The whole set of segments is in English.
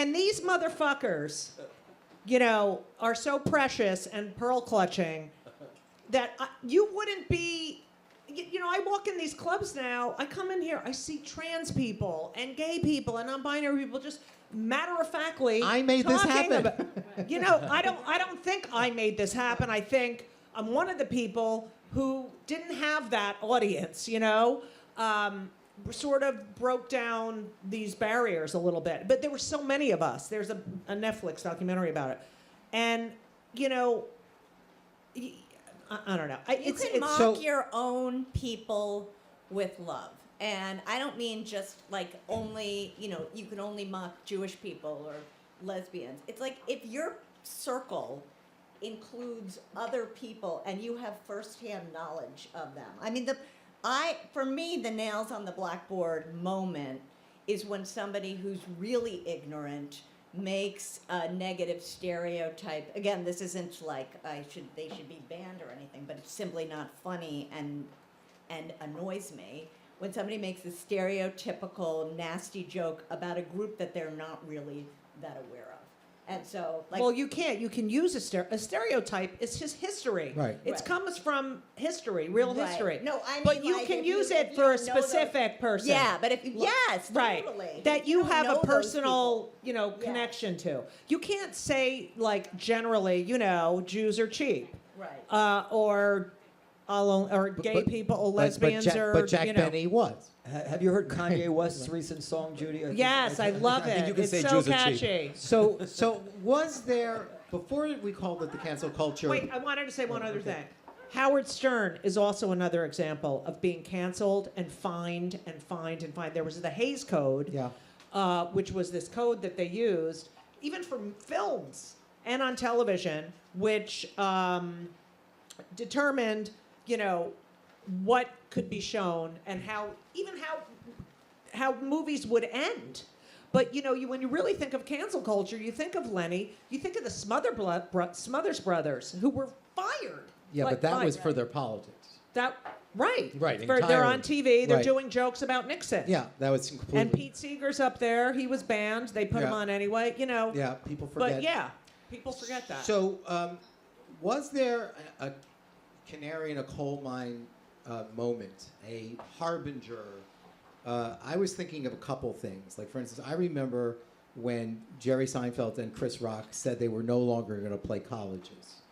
And these motherfuckers, you know, are so precious and pearl clutching that you wouldn't be. You know, I walk in these clubs now. I come in here, I see trans people and gay people and non-binary people just matter-of-factly. I made this happen. You know, I don't think I made this happen. I think I'm one of the people who didn't have that audience. You know, sort of broke down these barriers a little bit. But there were so many of us. There's a Netflix documentary about it, and you know. I don't know. You can mock your own people with love. And I don't mean just like only, you know, you can only mock Jewish people or lesbians. It's like if your circle includes other people and you have firsthand knowledge of them. I mean, for me, the nails on the blackboard moment is when somebody who's really ignorant makes a negative stereotype. Again, this isn't like they should be banned or anything, but it's simply not funny and annoys me when somebody makes a stereotypical nasty joke about a group that they're not really that aware of. And so, like, well, you can't. You can use a stereotype. It's just history. Right. It comes from history, real history. No, I mean, but you like, can use it for a specific person. Yeah, but if yes, right, totally. that you have a personal, you know, Yeah. connection to. You can't say like generally, you know, Jews are cheap, Right. Or gay people, or lesbians, but Jack you know. Benny was. Have you heard Kanye West's recent song, Judy? Yes, I love think it. you can It's say so Jews are cheap. catchy. So was there, before we called it the cancel culture? Wait, I wanted to say one other thing. Howard Stern is also another example of being canceled and fined and fined and fined. There was the Hays Code, which was this code that they used, even for films and on television, which determined, you know, what could be shown and how movies would end. But you know, when you really think of cancel culture, you think of Lenny, you think of the Smothers Brothers, who were fired. Yeah, but that was for their politics. Right. Right, They're on TV. They're Right. doing jokes about Nixon. Yeah, that was completely. And Pete Seeger's up there. He was banned. They put him on anyway. You know. Yeah, people forget. But yeah, people forget that. So, was there a canary in a coal mine moment, a harbinger? I was thinking of a couple things. Like, for instance, I remember when Jerry Seinfeld and Chris Rock said they were no longer going to play colleges.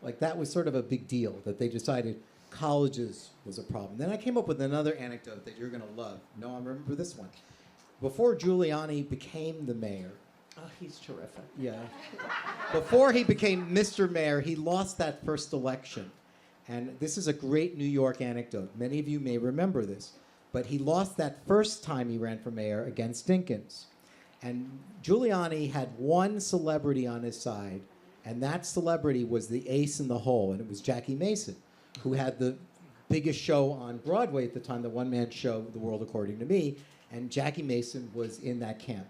Like, that was sort of a big deal, that they decided colleges was a problem. Then I came up with another anecdote that you're going to love. No, I remember this one. Before Giuliani became the mayor. Oh, he's terrific. Yeah. Before he became Mr. Mayor, he lost that first election. And this is a great New York anecdote. Many of you may remember this. But he lost that first time he ran for mayor against Dinkins. And Giuliani had one celebrity on his side, and that celebrity was the ace in the hole, and it was Jackie Mason, who had the biggest show on Broadway at the time, the one-man show, The World According to Me, and Jackie Mason was in that camp.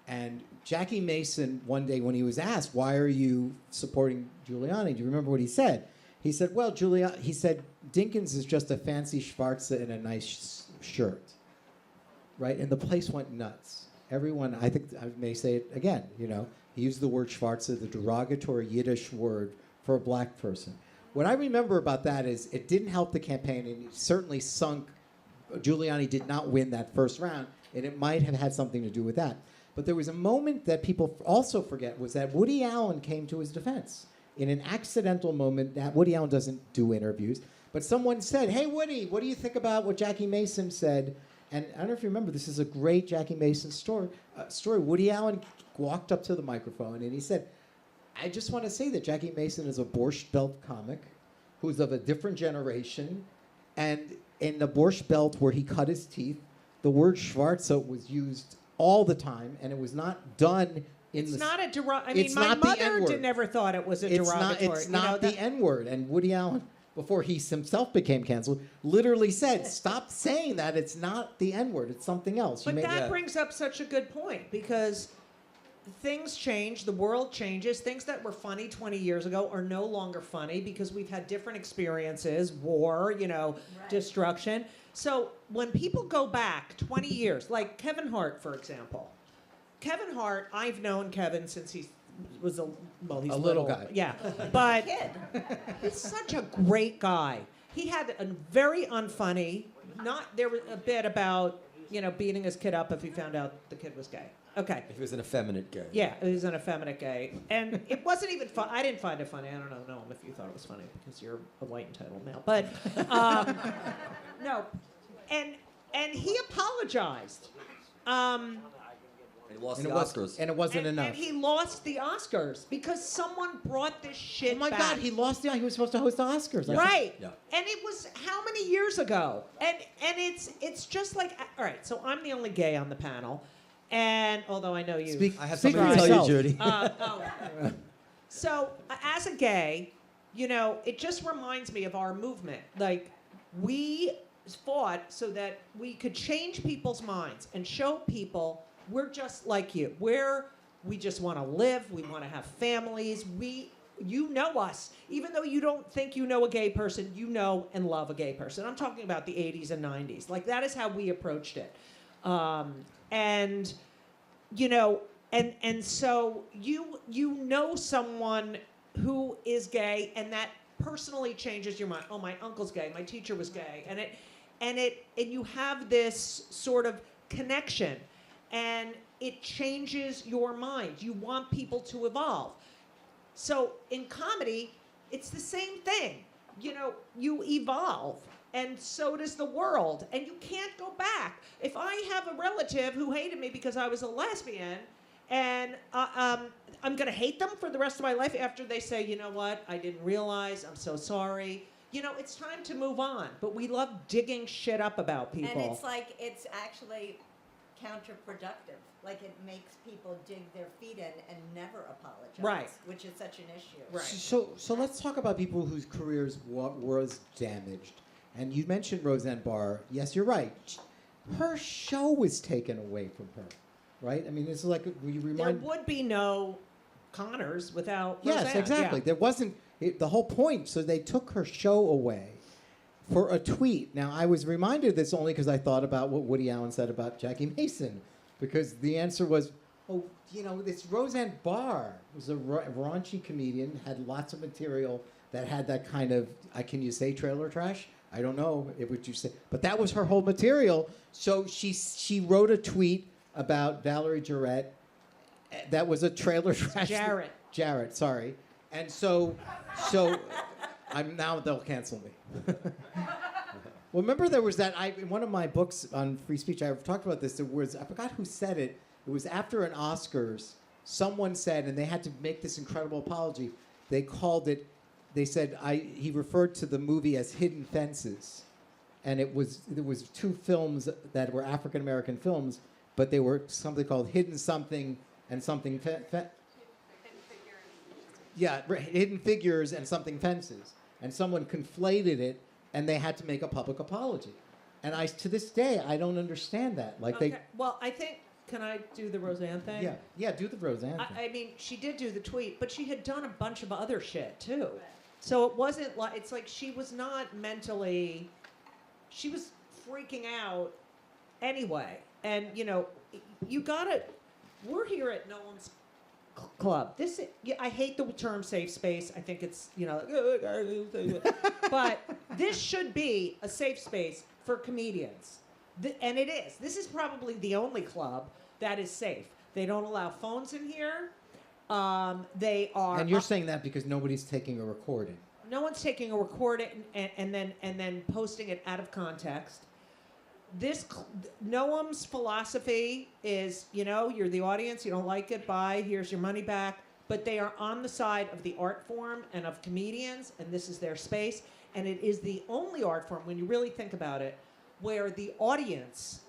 And Jackie Mason, one day when he was asked, why are you supporting Giuliani, do you remember what he said? He said, well, Dinkins is just a fancy Schwarze in a nice shirt, right? And the place went nuts. Everyone, I think I may say it again, you know, he used the word Schwarze, the derogatory Yiddish word for a black person. What I remember about that is it didn't help the campaign, and it certainly sunk. Giuliani did not win that first round, and it might have had something to do with that. But there was a moment that people also forget, was that Woody Allen came to his defense. In an accidental moment, that Woody Allen doesn't do interviews, but someone said, hey, Woody, what do you think about what Jackie Mason said? And I don't know if you remember, this is a great Jackie Mason story. Woody Allen walked up to the microphone and he said, I just want to say that Jackie Mason is a Borscht Belt comic who's of a different generation. And in the Borscht Belt where he cut his teeth, the word Schwarze was used all the time, and it was not done in It's the... not a derogatory. I mean, it's my not the mother N-word. never thought it was a derogatory. It's not the N-word. And Woody Allen, before he himself became canceled, literally said, stop saying that. It's not the N-word. It's something else. But that brings up such a good point, because things change, the world changes. Things that were funny 20 years ago are no longer funny because we've had different experiences, war, you know, destruction. So when people go back 20 years, like Kevin Hart, for example, Kevin Hart, I've known Kevin since he's he's A little guy. Yeah, but Kid. he's such a great guy. He had a very unfunny. There was a bit about beating his kid up if he found out the kid was gay. Okay. If he was an effeminate gay. Yeah, he was an effeminate gay, and it wasn't even fun. I didn't find it funny. I don't know if you thought it was funny because you're a white entitled male, but no, and he apologized. He lost And the it was, Oscars. and it wasn't enough. And he lost the Oscars because someone brought this shit Oh my back. God, he lost the. He was supposed to host the Oscars. Right. Yeah. And it was how many years ago? And it's just like, all right, so I'm the only gay on the panel. And although I know you. I have speak something for to tell yourself. you, Judy. So as a gay, it just reminds me of our movement. Like, we fought so that we could change people's minds and show people we're just like you. We just want to live. We want to have families. You know us. Even though you don't think you know a gay person, you know and love a gay person. I'm talking about the 80s and 90s. Like, that is how we approached it. And so you know someone who is gay, and that personally changes your mind. Oh, my uncle's gay. My teacher was gay. And you have this sort of connection. And it changes your mind. You want people to evolve. So in comedy, it's the same thing. You evolve, and so does the world, and you can't go back. If I have a relative who hated me because I was a lesbian, and I'm going to hate them for the rest of my life after they say, you know what, I didn't realize, I'm so sorry. It's time to move on. But we love digging shit up about people. And it's actually counterproductive. Like, it makes people dig their feet in and never apologize. Right. Which is such an issue. Right. So let's talk about people whose careers was damaged. And you mentioned Roseanne Barr. Yes, you're right. Her show was taken away from her, right? I mean, it's like you There remind. would be no Connors without Yes, Roseanne. exactly. Yeah. There wasn't the whole point. So they took her show away for a tweet. Now, I was reminded of this only because I thought about what Woody Allen said about Jackie Mason, because the answer was, this Roseanne Barr was a raunchy comedian, had lots of material that had that kind of, can you say trailer trash? I don't know what you say, but that was her whole material. So she wrote a tweet about Valerie Jarrett. That was a trailer trash. Jarrett, sorry. And so they'll cancel me. Well, remember there was that, in one of my books on free speech, I've talked about this, I forgot who said it. It was after an Oscars, someone said, and they had to make this incredible apology, they called it, they said, he referred to the movie as Hidden Fences. And there was two films that were African-American films, but they were something called Hidden Something and Something Hidden Figures and Something Fences. And someone conflated it, and they had to make a public apology. And to this day, I don't understand that. Okay. Well, I think, can I do the Roseanne thing? Yeah, do the Roseanne thing. I mean, she did do the tweet, but she had done a bunch of other shit, too. So it wasn't like, it's like she was not mentally, she was freaking out anyway. And, we're here at Noam's Club. I hate the term safe space. I think it's, but this should be a safe space for comedians. And it is. This is probably the only club that is safe. They don't allow phones in here. They are. And you're saying that because nobody's taking a recording. No one's taking a recording and then posting it out of context. Noam's philosophy is, you're the audience, you don't like it, bye, here's your money back. But they are on the side of the art form and of comedians, and this is their space. And it is the only art form, when you really think about it, where the audience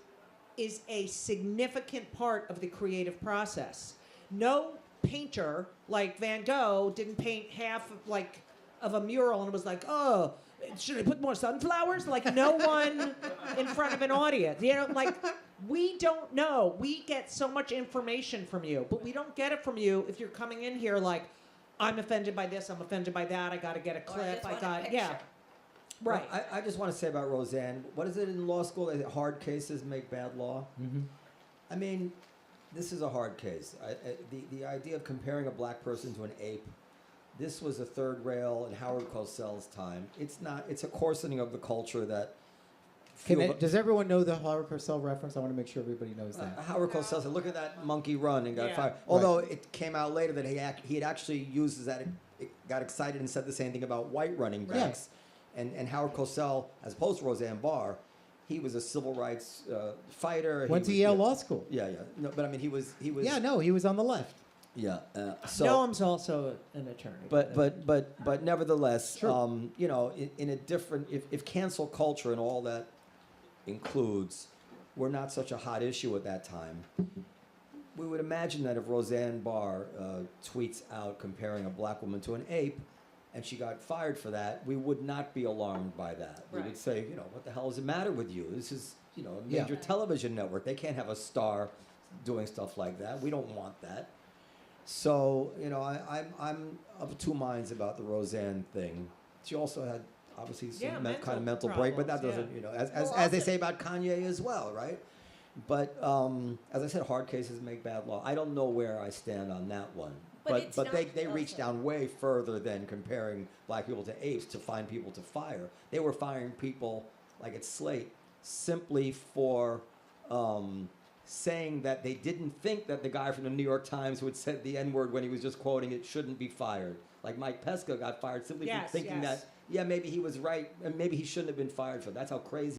is a significant part of the creative process. No painter like Van Gogh didn't paint half of a mural and was like, oh, should I put more sunflowers? Like, no one in front of an audience. We don't know. We get so much information from you, but we don't get it from you if you're coming in here like, I'm offended by this, I'm offended by that, I got to get a clip, Right. Well, I just want to say about Roseanne, what is it in law school? Hard cases make bad law. Mm-hmm. I mean, This is a hard case. The idea of comparing a black person to an ape, this was a third rail in Howard Cosell's time. It's not. It's a coarsening of the culture that. Does everyone know the Howard Cosell reference? I want to make sure everybody knows that. Howard Cosell said, "Look at that monkey run," and got Yeah. fired. Although it came out later that he had actually used that. It got excited and said the same thing about white running backs. And Howard Cosell, as opposed to Roseanne Barr, he was a civil rights fighter. Went to Yale Law School. Yeah. No, but I mean, he was. Yeah, no, he was on the left. Yeah. So. Noam's also an attorney. But nevertheless, Sure. you know, in a different, if cancel culture and all that includes, were not such a hot issue at that time, we would imagine that if Roseanne Barr tweets out comparing a black woman to an ape, and she got fired for that, we would not be alarmed by that. We would Right. say, you know, what the hell is the matter with you? This is, you know, a Yeah. major television network. They can't have a star doing stuff like that. We don't want that. So, you know, I'm of two minds about the Roseanne thing. She also had obviously some Yeah, mental kind of mental break, but that problems, doesn't, yeah. you know, Well, as they also- say about Kanye as well, right? But as I said, hard cases make bad law. I don't know where I stand on that one. But it's But not they reached also- down way further than comparing black people to apes to find people to fire. They were firing people like at Slate simply for saying that they didn't think that the guy from the New York Times who had said the N-word when he was just quoting it shouldn't be fired. Like Mike Pesca got fired simply Yes, for thinking yes. that, yeah, maybe he was right and maybe he shouldn't have been fired for. That's how crazy